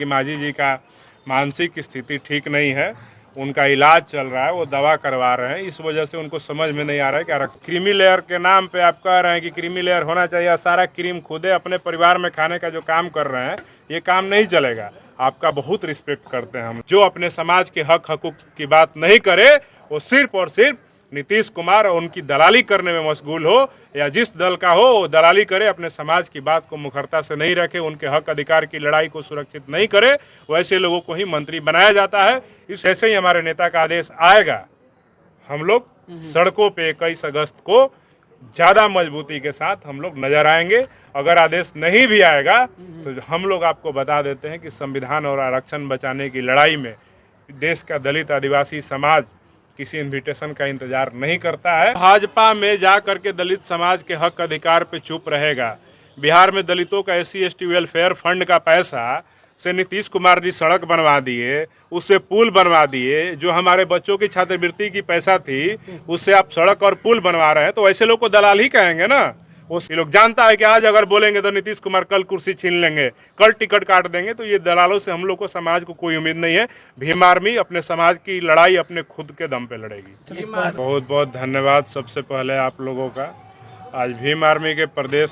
कि मांझी जी का मानसिक स्थिति ठीक नहीं है, उनका इलाज चल रहा है, वो दवा करवा रहे हैं, इस वजह से उनको समझ में नहीं आ रहा है कि क्रीमी लेयर के नाम पे आप कह रहे हैं कि क्रीमी लेयर होना चाहिए, सारा क्रीम खुदे अपने परिवार में खाने का जो काम कर रहे हैं, ये काम नहीं चलेगा। आपका बहुत रिस्पेक्ट करते हैं हम। जो अपने समाज के हक हकूक की बात नहीं करे, वो सिर्फ और सिर्फ नीतीश कुमार और उनकी दलाली करने में मशगूल हो, या जिस दल का हो वो दलाली करे, अपने समाज की बात को मुखरता से नहीं रखे, उनके हक अधिकार की लड़ाई को सुरक्षित नहीं करे, वैसे लोगों को ही मंत्री बनाया जाता है। इस ऐसे ही हमारे नेता का आदेश आएगा, हम लोग सड़कों पे 21 अगस्त को ज़्यादा मजबूती के साथ हम लोग नजर आएंगे। अगर आदेश नहीं भी आएगा तो हम लोग आपको बता देते हैं कि संविधान और आरक्षण बचाने की लड़ाई में देश का दलित आदिवासी समाज किसी इन्विटेशन का इंतजार नहीं करता है। भाजपा में जा करके दलित समाज के हक अधिकार पे चुप रहेगा। बिहार में दलितों का SC/ST वेलफेयर फंड का पैसा से नीतीश कुमार जी सड़क बनवा दिए, उससे पुल बनवा दिए। जो हमारे बच्चों की छात्रवृत्ति की पैसा थी, उससे आप सड़क और पुल बनवा रहे हैं, तो ऐसे लोग को दलाल ही कहेंगे ना। वो लोग जानता है कि आज अगर बोलेंगे तो नीतीश कुमार कल कुर्सी छीन लेंगे, कल टिकट काट देंगे, तो ये दलालों से हम लोग को, समाज को कोई उम्मीद नहीं है। भीम आर्मी अपने समाज की लड़ाई अपने खुद के दम पे लड़ेगी। बहुत बहुत धन्यवाद सबसे पहले आप लोगों का। आज भीम आर्मी के प्रदेश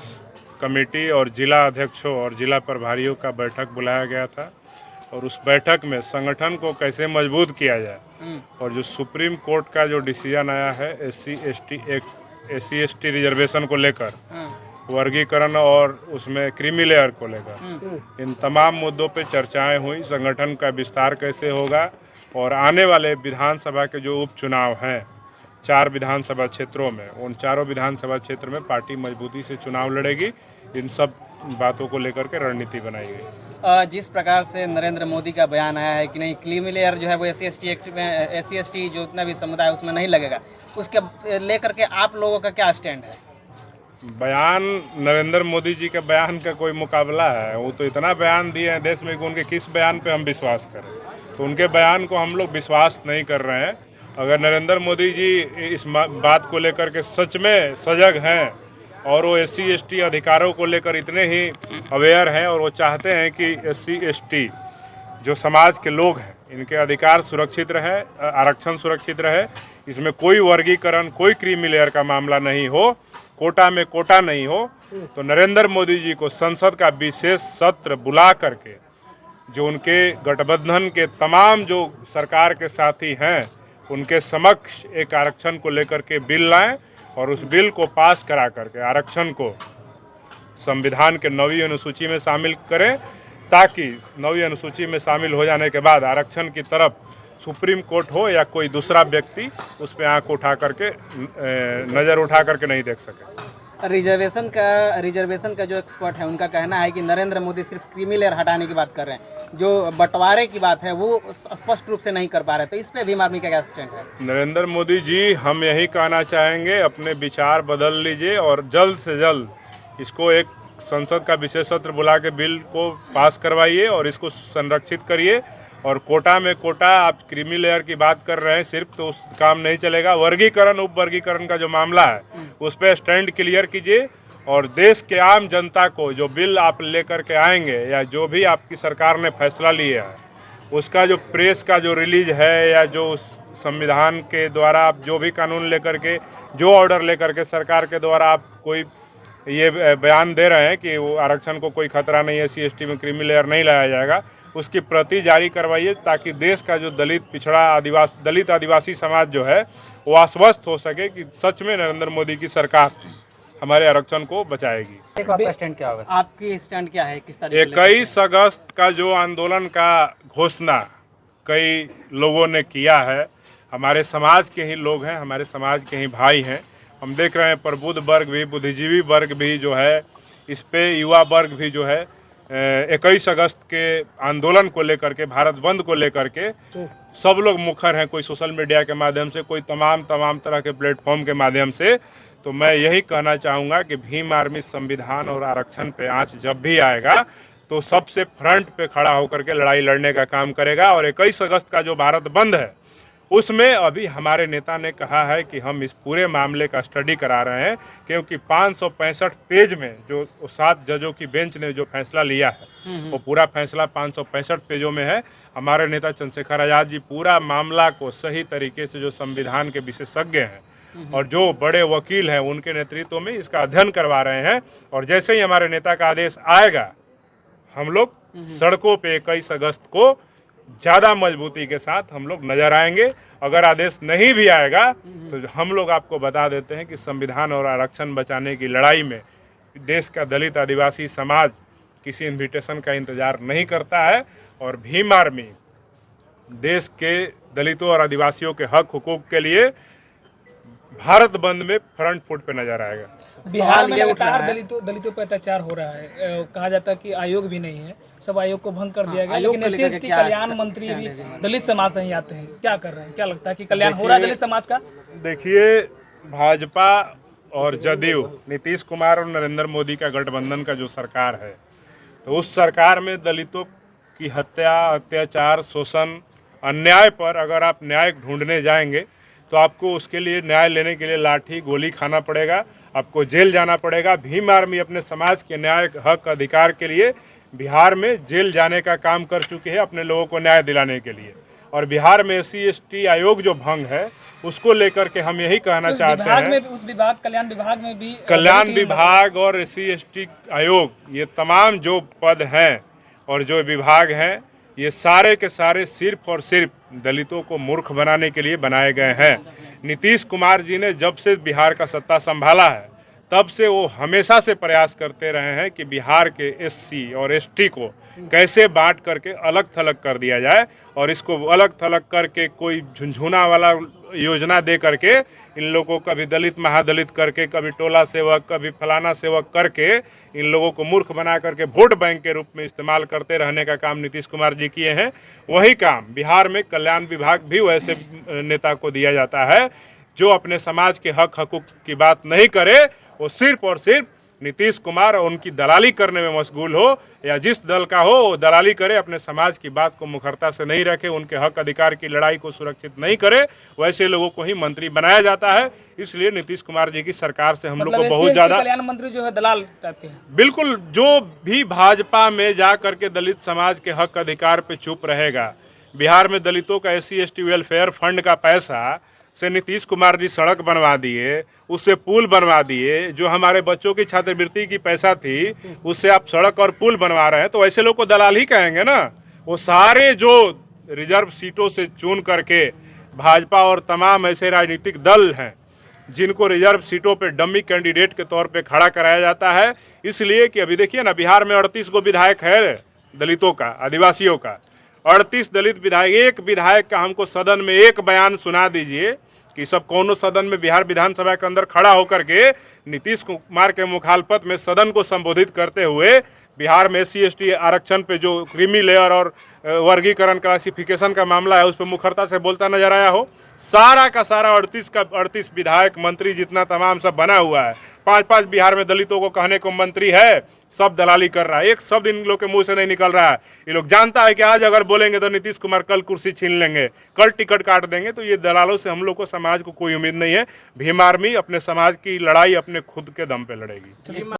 कमेटी और जिला अध्यक्षों और जिला प्रभारियों का बैठक बुलाया गया था, और उस बैठक में संगठन को कैसे मजबूत किया जाए, और जो सुप्रीम कोर्ट का जो डिसीजन आया है SC/ST रिजर्वेशन को लेकर, वर्गीकरण और उसमें क्रीमी लेयर को लेकर, इन तमाम मुद्दों पे चर्चाएं हुई। संगठन का विस्तार कैसे होगा, और आने वाले विधानसभा के जो उपचुनाव हैं 4 विधानसभा क्षेत्रों में, उन चारों विधानसभा क्षेत्र में पार्टी मजबूती से चुनाव लड़ेगी। इन सब बातों को लेकर के रणनीति बनाई गई। जिस प्रकार से नरेंद्र मोदी का बयान आया है कि नहीं, क्रीमी लेयर जो है वो SC/ST एक्ट में, SC/ST जो उतना भी समुदाय उसमें नहीं लगेगा, उसके लेकर के आप लोगों का क्या स्टैंड है? बयान नरेंद्र मोदी जी के बयान का कोई मुकाबला है? वो तो इतना बयान दिए हैं देश में कि उनके किस बयान पे हम विश्वास करें। तो उनके बयान को हम लोग विश्वास नहीं कर रहे हैं। अगर नरेंद्र मोदी जी इस बात को लेकर के सच में सजग हैं, और वो SC/ST अधिकारों को लेकर इतने ही अवेयर हैं, और वो चाहते हैं कि SC/ST जो समाज के लोग हैं, इनके अधिकार सुरक्षित रहे, आरक्षण सुरक्षित रहे, इसमें कोई वर्गीकरण, कोई क्रीमी लेयर का मामला नहीं हो, कोटा में कोटा नहीं हो, तो नरेंद्र मोदी जी को संसद का विशेष सत्र बुला करके जो उनके गठबंधन के तमाम जो सरकार के साथी हैं, उनके समक्ष एक आरक्षण को लेकर के बिल लाएं, और उस बिल को पास करा करके आरक्षण को संविधान के 9वीं अनुसूची में शामिल करें, ताकि 9वीं अनुसूची में शामिल हो जाने के बाद आरक्षण की तरफ सुप्रीम कोर्ट हो या कोई दूसरा व्यक्ति उस पर आंख उठा करके, नज़र उठा करके नहीं देख सके। रिजर्वेशन का जो एक्सपर्ट है, उनका कहना है कि नरेंद्र मोदी सिर्फ क्रीमी लेयर हटाने की बात कर रहे हैं, जो बंटवारे की बात है वो स्पष्ट रूप से नहीं कर पा रहे। तो इस पे भीम आर्मी का क्या स्टैंड है? नरेंद्र मोदी जी, हम यही कहना चाहेंगे, अपने विचार बदल लीजिए और जल्द से जल्द इसको एक संसद का विशेष सत्र बुला के बिल को पास करवाइए और इसको संरक्षित करिए। और कोटा में कोटा, आप क्रीमी लेयर की बात कर रहे हैं सिर्फ, तो उस काम नहीं चलेगा। वर्गीकरण, उप वर्गीकरण का जो मामला है उस पर स्टैंड क्लियर कीजिए, और देश के आम जनता को जो बिल आप लेकर के आएंगे, या जो भी आपकी सरकार ने फैसला लिया है, उसका जो प्रेस का जो रिलीज है, या जो संविधान के द्वारा आप जो भी कानून लेकर के, जो ऑर्डर लेकर के सरकार के द्वारा आप कोई ये बयान दे रहे हैं कि वो आरक्षण को कोई खतरा नहीं है, SC/ST में क्रीमी लेयर नहीं लाया जाएगा, उसकी प्रति जारी करवाइए, ताकि देश का जो दलित, पिछड़ा, दलित आदिवासी समाज जो है वो आश्वस्त हो सके कि सच में नरेंद्र मोदी की सरकार हमारे आरक्षण को बचाएगी। आपका स्टैंड क्या होगा? आपकी स्टैंड क्या है, किस तरह? 21 अगस्त का जो आंदोलन का घोषणा कई लोगों ने किया है, हमारे समाज के ही लोग हैं, हमारे समाज के ही भाई हैं। हम देख रहे हैं प्रबुद्ध वर्ग भी, बुद्धिजीवी वर्ग भी जो है, इस पे युवा वर्ग भी जो है 21 अगस्त के आंदोलन को लेकर के, भारत बंद को लेकर के सब लोग मुखर हैं, कोई सोशल मीडिया के माध्यम से, कोई तमाम तरह के प्लेटफॉर्म के माध्यम से। तो मैं यही कहना चाहूँगा कि भीम आर्मी संविधान और आरक्षण पे आँच जब भी आएगा तो सबसे फ्रंट पे खड़ा होकर के लड़ाई लड़ने का काम करेगा। और 21 अगस्त का जो भारत बंद है उसमें अभी हमारे नेता ने कहा है कि हम इस पूरे मामले का स्टडी करा रहे हैं, क्योंकि 565 पेज में जो 7 जजों की बेंच ने जो फैसला लिया है वो पूरा फैसला 565 पेजों में है। हमारे नेता चंद्रशेखर आज़ाद जी पूरा मामला को सही तरीके से, जो संविधान के विशेषज्ञ हैं और जो बड़े वकील हैं उनके नेतृत्व में इसका अध्ययन करवा रहे हैं। और जैसे ही हमारे नेता का आदेश आएगा हम लोग सड़कों पे 21 अगस्त को ज़्यादा मजबूती के साथ हम लोग नजर आएंगे। अगर आदेश नहीं भी आएगा तो हम लोग आपको बता देते हैं कि संविधान और आरक्षण बचाने की लड़ाई में देश का दलित आदिवासी समाज किसी इन्विटेशन का इंतजार नहीं करता है। और भीम आर्मी देश के दलितों और आदिवासियों के हक हुकूक के लिए भारत बंद में फ्रंट फुट पे नजर आएगा। बिहार में लगातार दलितों पर अत्याचार हो रहा है। कहा जाता है कि आयोग भी नहीं है, सब आयोग को भंग कर दिया गया, लेकिन एससी कल्याण मंत्री भी दलित समाज से ही आते हैं। क्या कर रहे हैं, क्या लगता है कि कल्याण हो रहा है दलित समाज का? देखिए, भाजपा और जदयू, नीतीश कुमार और नरेंद्र मोदी का गठबंधन का जो सरकार है, तो उस सरकार में दलितों की हत्या, अत्याचार, शोषण, अन्याय पर अगर आप न्याय ढूंढने जाएंगे तो आपको उसके लिए, न्याय लेने के लिए लाठी गोली खाना पड़ेगा, आपको जेल जाना पड़ेगा। भीम आर्मी अपने समाज के न्याय, हक, अधिकार के लिए बिहार में जेल जाने का काम कर चुके हैं अपने लोगों को न्याय दिलाने के लिए। और बिहार में SC/ST आयोग जो भंग है उसको लेकर के हम यही कहना चाहते हैं, उस विभाग, कल्याण विभाग में भी, कल्याण विभाग और SC/ST आयोग, ये तमाम जो पद हैं और जो विभाग हैं, ये सारे के सारे सिर्फ और सिर्फ दलितों को मूर्ख बनाने के लिए बनाए गए हैं। नीतीश कुमार जी ने जब से बिहार का सत्ता संभाला है तब से वो हमेशा से प्रयास करते रहे हैं कि बिहार के SC और ST को कैसे बांट करके अलग थलग कर दिया जाए, और इसको अलग थलग करके कोई झुनझुना वाला योजना दे करके इन लोगों को कभी दलित महादलित करके, कभी टोला सेवक, कभी फलाना सेवक करके इन लोगों को मूर्ख बना करके वोट बैंक के रूप में इस्तेमाल करते रहने का काम नीतीश कुमार जी किए हैं। वही काम बिहार में कल्याण विभाग भी वैसे नेता को दिया जाता है जो अपने समाज के हक हकूक की बात नहीं करे, वो सिर्फ और सिर्फ नीतीश कुमार और उनकी दलाली करने में मशगूल हो, या जिस दल का हो वो दलाली करे, अपने समाज की बात को मुखरता से नहीं रखे, उनके हक अधिकार की लड़ाई को सुरक्षित नहीं करे, वैसे लोगों को ही मंत्री बनाया जाता है। इसलिए नीतीश कुमार जी की सरकार से हम लोग को बहुत ज्यादा, कल्याण मंत्री जो है दलाल टाइप के हैं। बिल्कुल, जो भी भाजपा में जा करके दलित समाज के हक अधिकार पे चुप रहेगा, बिहार में दलितों का SC/ST वेलफेयर फंड का पैसा से नीतीश कुमार जी सड़क बनवा दिए, उससे पुल बनवा दिए, जो हमारे बच्चों की छात्रवृत्ति की पैसा थी उससे आप सड़क और पुल बनवा रहे हैं, तो ऐसे लोग को दलाल ही कहेंगे ना। वो सारे जो रिजर्व सीटों से चुन करके भाजपा और तमाम ऐसे राजनीतिक दल हैं जिनको रिजर्व सीटों पे डमी कैंडिडेट के तौर पे खड़ा कराया जाता है, इसलिए कि अभी देखिए ना, बिहार में 38 गो विधायक है दलितों का, आदिवासियों का, 38 दलित विधायक। एक विधायक का हमको सदन में एक बयान सुना दीजिए कि सब कौनो सदन में बिहार विधानसभा के अंदर खड़ा होकर के नीतीश कुमार के मुखालफत में सदन को संबोधित करते हुए बिहार में SC/ST आरक्षण पे जो क्रीमी लेयर और वर्गीकरण क्लासिफिकेशन का मामला है उस पर मुखरता से बोलता नजर आया हो। सारा का सारा 38 का 38 विधायक, मंत्री जितना तमाम सब बना हुआ है, 5-5 बिहार में दलितों को कहने को मंत्री है, सब दलाली कर रहा है। एक शब्द इन लोग के मुंह से नहीं निकल रहा है। ये लोग जानता है कि आज अगर बोलेंगे तो नीतीश कुमार कल कुर्सी छीन लेंगे, कल टिकट काट देंगे। तो ये दलालों से हम लोग को, समाज को कोई उम्मीद नहीं है। भीम आर्मी अपने समाज की लड़ाई अपने खुद के दम पे लड़ेगी।